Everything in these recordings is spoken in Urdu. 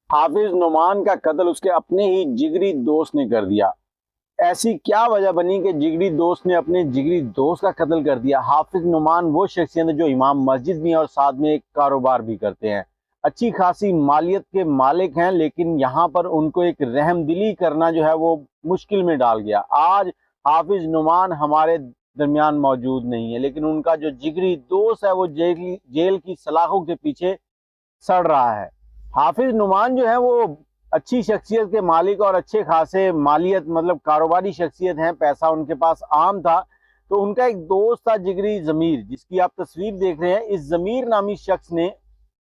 حافظ نعمان کا قتل اس کے اپنے ہی جگری دوست نے کر دیا۔ ایسی کیا وجہ بنی کہ جگری دوست نے اپنے جگری دوست کا قتل کر دیا؟ حافظ نعمان وہ شخصیت ہے جو امام مسجد بھی ہیں اور ساتھ میں ایک کاروبار بھی کرتے ہیں، اچھی خاصی مالیت کے مالک ہیں، لیکن یہاں پر ان کو ایک رحم دلی کرنا جو ہے وہ مشکل میں ڈال گیا۔ آج حافظ نعمان ہمارے درمیان موجود نہیں ہے، لیکن ان کا جو جگری دوست ہے وہ جیل کی سلاخوں کے پیچھے سڑ رہا ہے۔ حافظ نعمان جو ہے وہ اچھی شخصیت کے مالک اور اچھے خاصے مالیت مطلب کاروباری شخصیت ہیں، پیسہ ان کے پاس عام تھا۔ تو ان کا ایک دوست تھا جگری ضمیر، جس کی آپ تصویر دیکھ رہے ہیں۔ اس ضمیر نامی شخص نے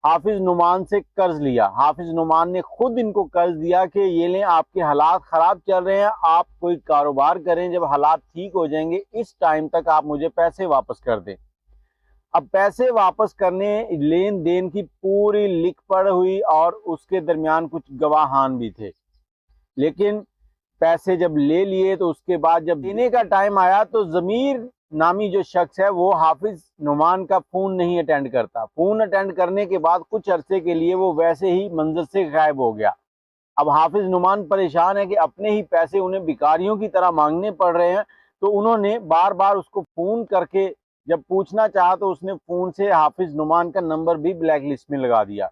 حافظ نعمان سے قرض لیا۔ حافظ نعمان نے خود ان کو قرض دیا کہ یہ لیں، آپ کے حالات خراب چل رہے ہیں، آپ کوئی کاروبار کریں، جب حالات ٹھیک ہو جائیں گے اس ٹائم تک آپ مجھے پیسے واپس کر دیں۔ اب پیسے واپس کرنے لین دین کی پوری لکھ پڑ ہوئی اور اس کے درمیان کچھ گواہان بھی تھے، لیکن پیسے جب لے لیے تو اس کے بعد جب دینے کا ٹائم آیا تو ضمیر نامی جو شخص ہے وہ حافظ نعمان کا فون نہیں اٹینڈ کرتا۔ فون اٹینڈ کرنے کے بعد کچھ عرصے کے لیے وہ ویسے ہی منظر سے غائب ہو گیا۔ اب حافظ نعمان پریشان ہے کہ اپنے ہی پیسے انہیں بھکاریوں کی طرح مانگنے پڑ رہے ہیں، تو انہوں نے بار بار اس کو فون کر کے جب پوچھنا چاہا تو اس نے فون سے حافظ نعمان کا نمبر بھی بلیک لسٹ میں لگا دیا۔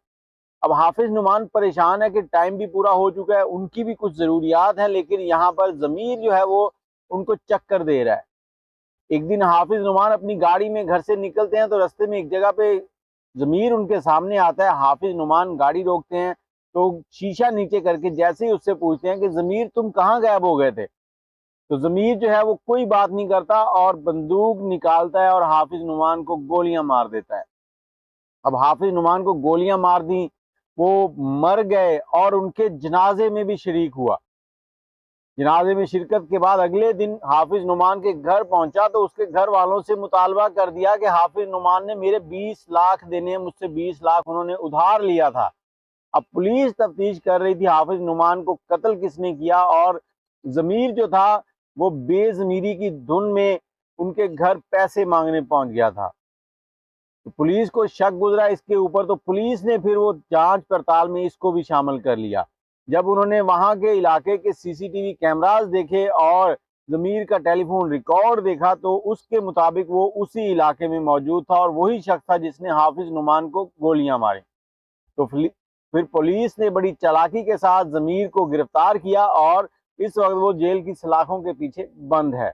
اب حافظ نعمان پریشان ہے کہ ٹائم بھی پورا ہو چکا ہے، ان کی بھی کچھ ضروریات ہیں، لیکن یہاں پر ضمیر جو ہے وہ ان کو چکر دے رہا ہے۔ ایک دن حافظ نعمان اپنی گاڑی میں گھر سے نکلتے ہیں تو رستے میں ایک جگہ پہ ضمیر ان کے سامنے آتا ہے۔ حافظ نعمان گاڑی روکتے ہیں تو شیشہ نیچے کر کے جیسے ہی اس سے پوچھتے ہیں کہ ضمیر تم کہاں غائب ہو گئے تھے، تو ضمیر جو ہے وہ کوئی بات نہیں کرتا اور بندوق نکالتا ہے اور حافظ نعمان کو گولیاں مار دیتا ہے۔ اب حافظ نعمان کو گولیاں مار دیں، وہ مر گئے اور ان کے جنازے میں بھی شریک ہوا۔ جنازے میں شرکت کے بعد اگلے دن حافظ نعمان کے گھر پہنچا تو اس کے گھر والوں سے مطالبہ کر دیا کہ حافظ نعمان نے میرے 20 لاکھ دینے، مجھ سے 20 لاکھ انہوں نے ادھار لیا تھا۔ اب پولیس تفتیش کر رہی تھی حافظ نعمان کو قتل کس نے کیا، اور ضمیر جو تھا وہ بے ضمیری کی دھن میں ان کے گھر پیسے مانگنے پہنچ گیا تھا۔ تو پولیس کو شک گزرا اس کے اوپر، تو پولیس نے پھر وہ جانچ پڑتال میں اس کو بھی شامل کر لیا۔ جب انہوں نے وہاں کے علاقے کے سی سی ٹی وی کیمراز دیکھے اور ضمیر کا ٹیلی فون ریکارڈ دیکھا تو اس کے مطابق وہ اسی علاقے میں موجود تھا اور وہی شخص تھا جس نے حافظ نعمان کو گولیاں ماری۔ تو پھر پولیس نے بڑی چالاکی کے ساتھ ضمیر کو گرفتار کیا اور اس وقت وہ جیل کی سلاخوں کے پیچھے بند ہے۔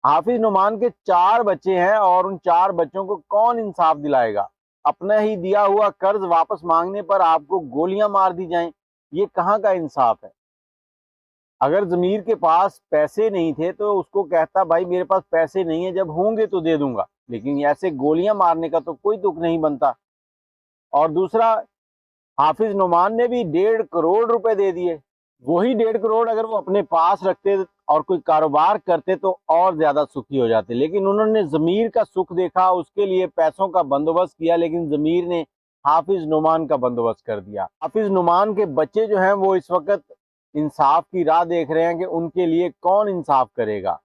حافظ نعمان کے 4 بچے ہیں اور ان 4 بچوں کو کون انصاف دلائے گا؟ اپنا ہی دیا ہوا قرض واپس مانگنے پر آپ کو گولیاں مار دی جائیں، یہ کہاں کا انصاف ہے؟ اگر ضمیر کے پاس پیسے نہیں تھے تو اس کو کہتا بھائی میرے پاس پیسے نہیں ہیں، جب ہوں گے تو دے دوں گا، لیکن ایسے گولیاں مارنے کا تو کوئی تک نہیں بنتا۔ اور دوسرا، حافظ نعمان نے بھی 1.5 کروڑ روپے دے دیے، وہی 1.5 کروڑ اگر وہ اپنے پاس رکھتے اور کوئی کاروبار کرتے تو اور زیادہ سکھی ہو جاتے، لیکن انہوں نے ضمیر کا سکھ دیکھا، اس کے لیے پیسوں کا بندوبست کیا، لیکن ضمیر نے حافظ نعمان کا بندوبست کر دیا۔ حافظ نعمان کے بچے جو ہیں وہ اس وقت انصاف کی راہ دیکھ رہے ہیں کہ ان کے لیے کون انصاف کرے گا۔